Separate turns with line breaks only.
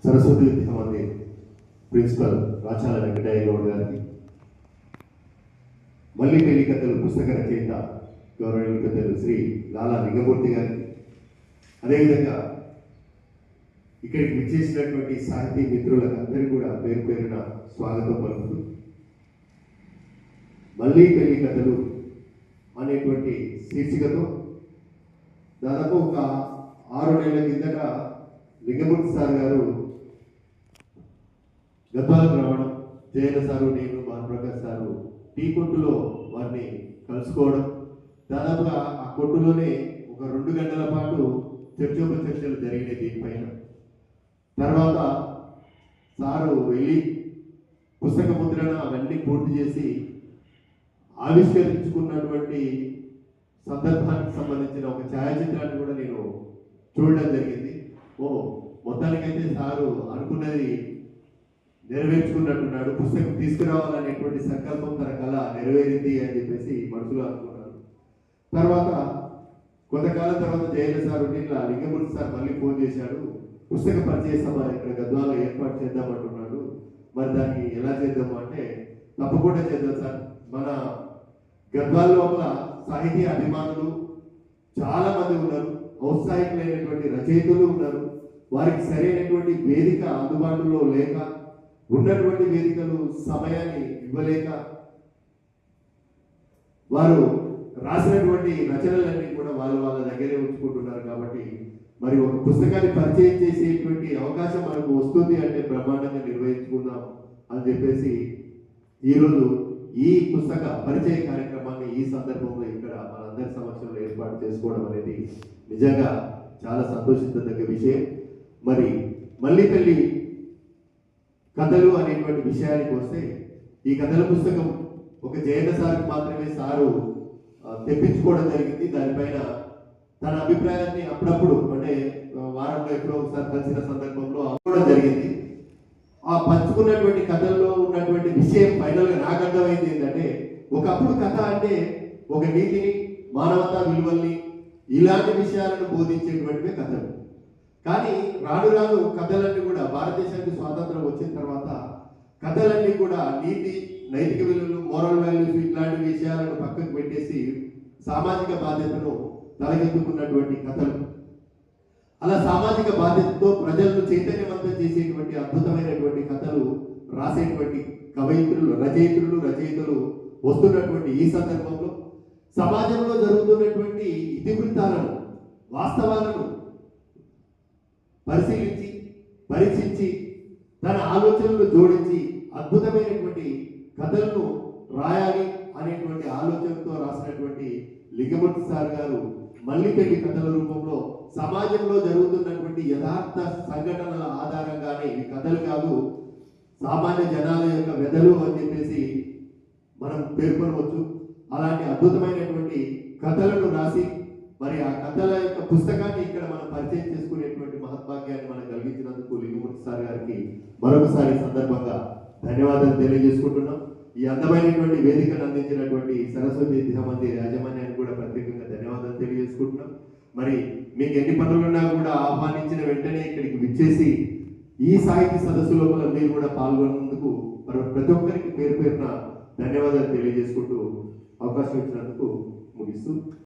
Saraswati Vidya Mandir principal Rachala Venkataiah Goud గారికి, మళ్ళీ పెళ్లి కథలు పుస్తక రచయిత గౌరవనీయులు పెద్దలు శ్రీ లాలా లింగమూర్తి గారికి, అదేవిధంగా ఇక్కడికి విచ్చేసినటువంటి సాహితీ మిత్రులకు అందరికీ కూడా పేరు పేరున స్వాగతం పలుకుతూ, మళ్ళీ పెళ్లి కథలు అనేటువంటి శీర్షికతో దాదాపు ఒక 6 నెలల కిందట లింగమూర్తి సార్ గారు గద్వాలకు రావడం, జయన సారు, నేను, భానుప్రకాష్ సారు టీ కొట్టులో వారిని కలుసుకోవడం, దాదాపుగా ఆ కొట్టులోనే ఒక 2 గంటల పాటు చర్చోపచర్చలు జరిగినాయి దీనిపైన. తర్వాత సారు వెళ్ళి పుస్తక ముద్రణ అవన్నీ పూర్తి చేసి ఆవిష్కరించుకున్నటువంటి సందర్భానికి సంబంధించిన ఒక ఛాయాచిత్రాన్ని కూడా నేను చూడడం జరిగింది. మొత్తానికైతే సారు అనుకున్నది నెరవేర్చుకున్నట్టున్నాడు, పుస్తకం తీసుకురావాలనేటువంటి సంకల్పం తన కళ నెరవేరింది అని చెప్పేసి మనసులో అనుకున్నాను. తర్వాత కొంతకాలం తర్వాత జయల సార్ ఇట్లా లింగమూర్తి సార్ మళ్ళీ ఫోన్ చేశాడు, పుస్తక పరిచయ సభ ఇక్కడ గద్వాలో ఏర్పాటు చేద్దామంటున్నాడు, మరి దాన్ని ఎలా చేద్దాము అంటే, తప్పకుండా చేద్దాం సార్, మన గద్వాల లోపల సాహితీ అభిమానులు చాలా మంది ఉన్నారు, ఔత్సాహికులైనటువంటి రచయితలు ఉన్నారు, వారికి సరైనటువంటి వేదిక అందుబాటులో లేక, ఉన్నటువంటి వేదికలు సమయాన్ని ఇవ్వలేక, వారు రాసినటువంటి రచనలన్నీ కూడా వాళ్ళ దగ్గరే ఉంచుకుంటున్నారు. కాబట్టి మరి ఒక పుస్తకాన్ని పరిచయం చేసేటువంటి అవకాశం మనకు వస్తుంది అంటే బ్రహ్మాండంగా నిర్వహించుకుందాం అని చెప్పేసి ఈరోజు ఈ పుస్తక పరిచయ కార్యక్రమాన్ని ఈ సందర్భంలో ఇక్కడ మనందరి సమక్షంలో ఏర్పాటు చేసుకోవడం అనేది నిజంగా చాలా సంతోషించదగ్గ విషయం. మరి మళ్ళీ పెళ్లి కథలు అనేటువంటి విషయానికి వస్తే, ఈ కథల పుస్తకం ఒక జయన సార్కి మాత్రమే సారు తెప్పించుకోవడం జరిగింది. దానిపైన తన అభిప్రాయాన్ని అప్పుడప్పుడు అంటే వారంలో ఎప్పుడో ఒకసారి కలిసిన సందర్భంలో అవ్వడం జరిగింది. ఆ పంచుకున్నటువంటి కథల్లో ఉన్నటువంటి విషయం ఫైనల్ గా నాకు అర్థమైంది ఏంటంటే, ఒకప్పుడు కథ అంటే ఒక నీతిని, మానవతా విలువల్ని, ఇలాంటి విషయాలను బోధించేటువంటివే కథలు. కానీ రాను రాను కథలన్నీ కూడా, భారతదేశానికి స్వాతంత్రం వచ్చిన తర్వాత కథలన్నీ కూడా నీతి, నైతిక విలువలు, మోరల్ వాల్యూస్ ఇట్లాంటి విషయాలను పక్కకు పెట్టేసి సామాజిక బాధ్యతను తలకెత్తుకున్నటువంటి కథలు. అలా సామాజిక బాధ్యతతో ప్రజలను చైతన్యవంతం చేసేటువంటి అద్భుతమైనటువంటి కథలు రాసేటువంటి కవయిత్రులు, రచయితలు వస్తున్నటువంటి ఈ సందర్భంలో సమాజంలో జరుగుతున్నటువంటి ఇతివృత్తాలను, వాస్తవాలను పరిశీలించి, పరీక్షించి, తన ఆలోచనలు జోడించి అద్భుతమైనటువంటి కథలను రాయాలి అనేటువంటి ఆలోచనతో రాసినటువంటి లింగమూర్తి సార్ గారు మళ్ళీ పెళ్లి కథల రూపంలో సమాజంలో జరుగుతున్నటువంటి యథార్థ సంఘటనల ఆధారంగానే, ఇవి కథలు కాదు, సామాన్య జనాల యొక్క వెదలు అని చెప్పేసి మనం పేర్కొనవచ్చు. అలాంటి అద్భుతమైనటువంటి కథలను రాసి మరి ఆ కథల యొక్క పుస్తకాన్ని ఇక్కడ మనం పరిచయం చేసుకునేటువంటి మహద్భాగ్యాన్ని మనం కలిగించినందుకు లింగమూర్తి సార్ గారికి మరొకసారి సందర్భంగా ధన్యవాదాలు తెలియజేసుకుంటున్నాం. ఈ అందమైనటువంటి వేదికను అందించినటువంటి సరస్వతి విద్యా మందిర్ యాజమాన్యాన్ని కూడా ప్రత్యేకంగా ధన్యవాదాలు తెలియజేసుకుంటున్నాం. మరి మీకు ఎన్ని పనులున్నా కూడా ఆహ్వానించిన వెంటనే ఇక్కడికి విచ్చేసి ఈ సాహితీ సదస్సు లోపల మీరు కూడా పాల్గొన్నందుకు మరి ప్రతి ఒక్కరికి పేరు పేరున ధన్యవాదాలు తెలియజేసుకుంటూ అవకాశం ఇచ్చినందుకు ముగిస్తూ